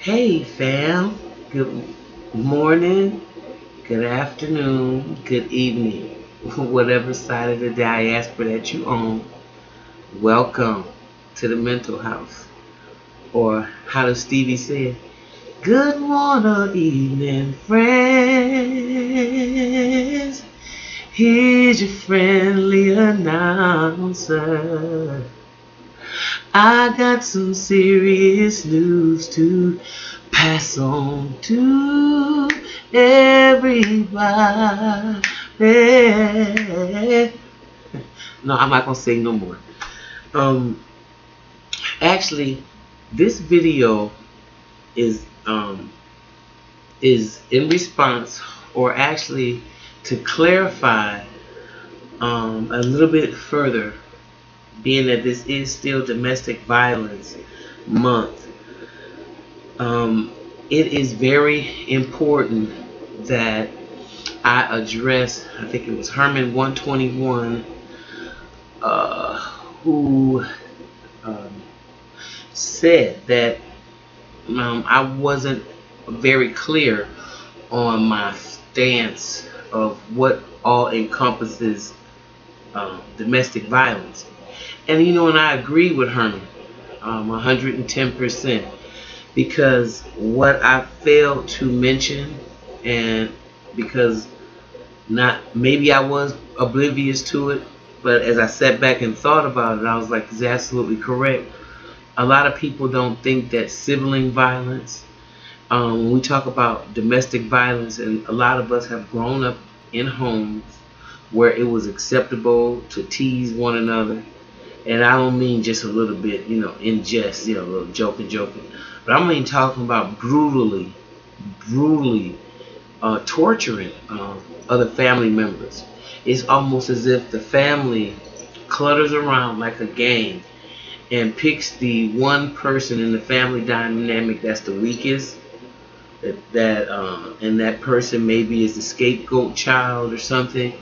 Hey fam, good morning, good afternoon, good evening, whatever side of the diaspora that you on. Welcome to the mental house. Or how does Stevie say it? Good morning, evening, friends. Here's your friendly announcer. I got some serious news to pass on to everybody. No, I'm not gonna sing no more. Um, actually, this video is is in response, or actually to clarify a little bit further, being that this is still Domestic Violence Month. Um, it is very important that I address, I think it was Herman 121, who um, said that I wasn't very clear on my stance of what all encompasses domestic violence. And I agree with Herman 110%, because what I failed to mention, and because not maybe I was oblivious to it, but as I sat back and thought about it, I was like, it's absolutely correct. A lot of people don't think that sibling violence, when we talk about domestic violence, and a lot of us have grown up in homes where it was acceptable to tease one another. And I don't mean just a little bit, in jest, a little joking. But I mean talking about brutally torturing other family members. It's almost as if the family clutters around like a gang and picks the one person in the family dynamic that's the weakest. And that person maybe is the scapegoat child or something.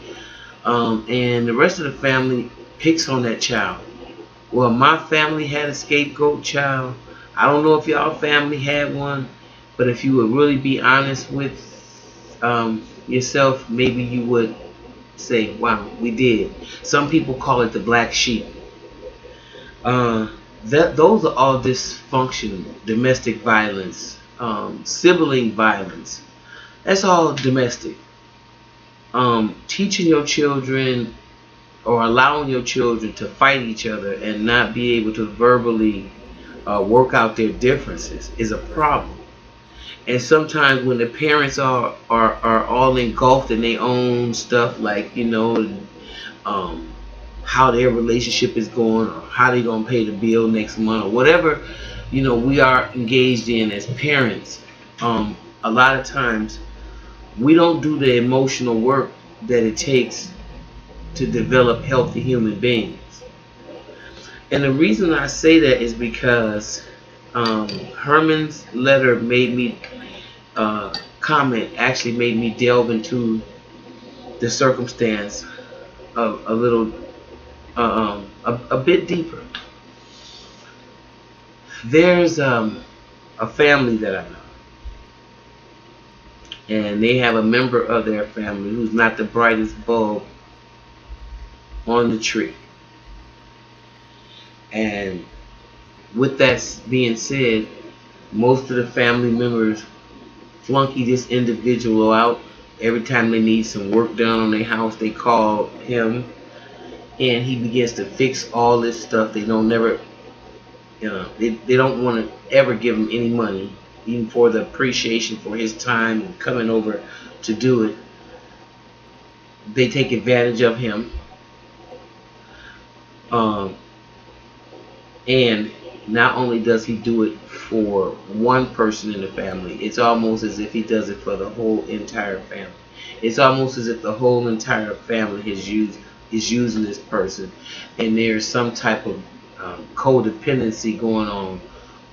And the rest of the family picks on that child. Well, my family had a scapegoat child. I don't know if y'all family had one, but if you would really be honest with yourself, maybe you would say, wow, we did. Some people call it the black sheep. Those are all dysfunction, domestic violence, sibling violence. That's all domestic. Teaching your children or allowing your children to fight each other and not be able to verbally work out their differences is a problem. And sometimes when the parents are all engulfed in their own stuff, like um, how their relationship is going, or how they gonna pay the bill next month, or whatever we are engaged in as parents, a lot of times we don't do the emotional work that it takes to develop healthy human beings. And the reason I say that is because Herman's letter made me comment actually made me delve into the circumstance of a little a bit deeper. There's a family that I know, and they have a member of their family who's not the brightest bulb on the tree. And with that being said, most of the family members flunky this individual out. Every time they need some work done on their house, they call him, and he begins to fix all this stuff. They don't never, they don't want to ever give him any money, even for the appreciation for his time and coming over to do it. They take advantage of him, and not only does he do it for one person in the family, it's almost as if he does it for the whole entire family. It's almost as if the whole entire family is using this person, and there's some type of codependency going on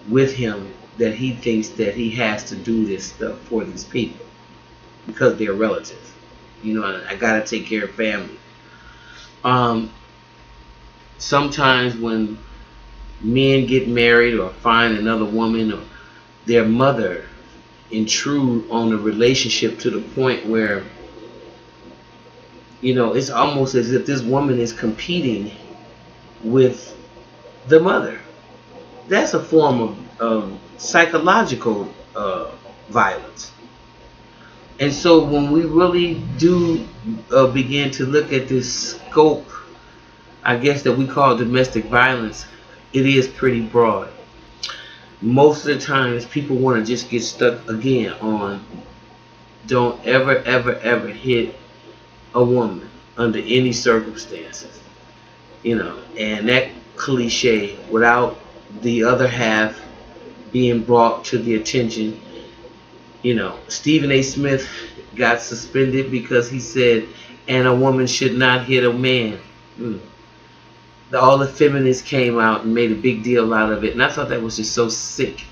with him, that he thinks that he has to do this stuff for these people because they're relatives. I gotta take care of family. Sometimes when men get married or find another woman, or their mother intrude on the relationship to the point where, it's almost as if this woman is competing with the mother. That's a form of psychological violence. And so when we really do begin to look at this scope, I guess, that we call domestic violence, it is pretty broad. Most of the times people want to just get stuck again on, don't ever, ever, ever hit a woman under any circumstances. And that cliche, without the other half being brought to the attention. Stephen A. Smith got suspended because he said, and a woman should not hit a man. All the feminists came out and made a big deal out of it, and I thought that was just so sick.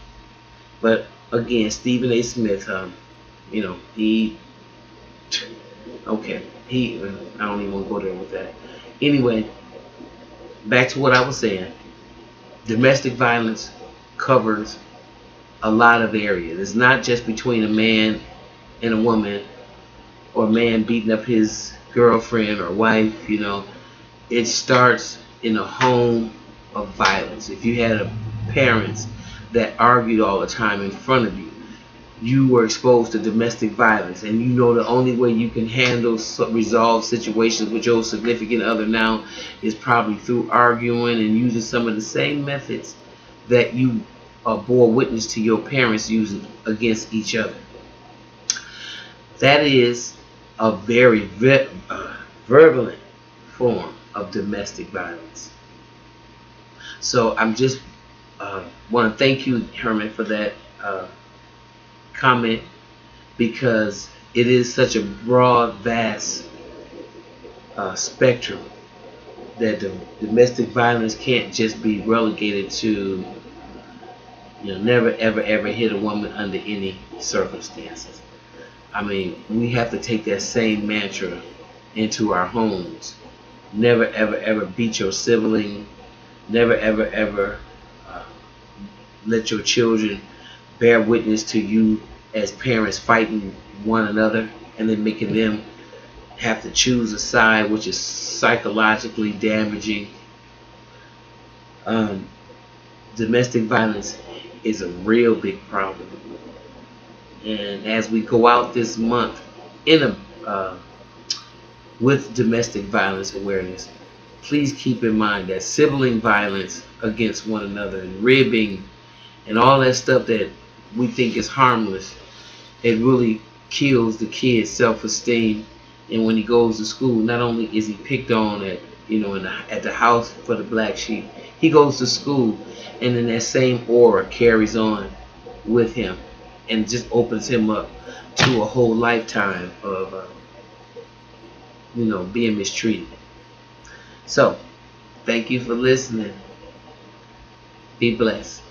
But again, Stephen A. Smith, he, okay, I don't even want to go there with that. Anyway, back to what I was saying. Domestic violence covers a lot of areas. It's not just between a man and a woman, or a man beating up his girlfriend or wife. It starts in a home of violence. If you had parents that argued all the time in front of you, you were exposed to domestic violence, and the only way you can resolve situations with your significant other now is probably through arguing and using some of the same methods that you bore witness to your parents using against each other. That is a very virulent form of domestic violence. So I'm just want to thank you, Herman, for that comment, because it is such a broad, vast spectrum that domestic violence can't just be relegated to never, ever, ever hit a woman under any circumstances. I mean, we have to take that same mantra into our homes. Never, ever, ever beat your sibling. Never, ever, ever let your children bear witness to you as parents fighting one another and then making them have to choose a side, which is psychologically damaging. Domestic violence is a real big problem. And as we go out this month with domestic violence awareness, please keep in mind that sibling violence against one another and ribbing and all that stuff that we think is harmless, it really kills the kid's self-esteem. And when he goes to school, not only is he picked on at at the house for the black sheep, he goes to school, and then that same aura carries on with him and just opens him up to a whole lifetime of being mistreated. So thank you for listening. Be blessed.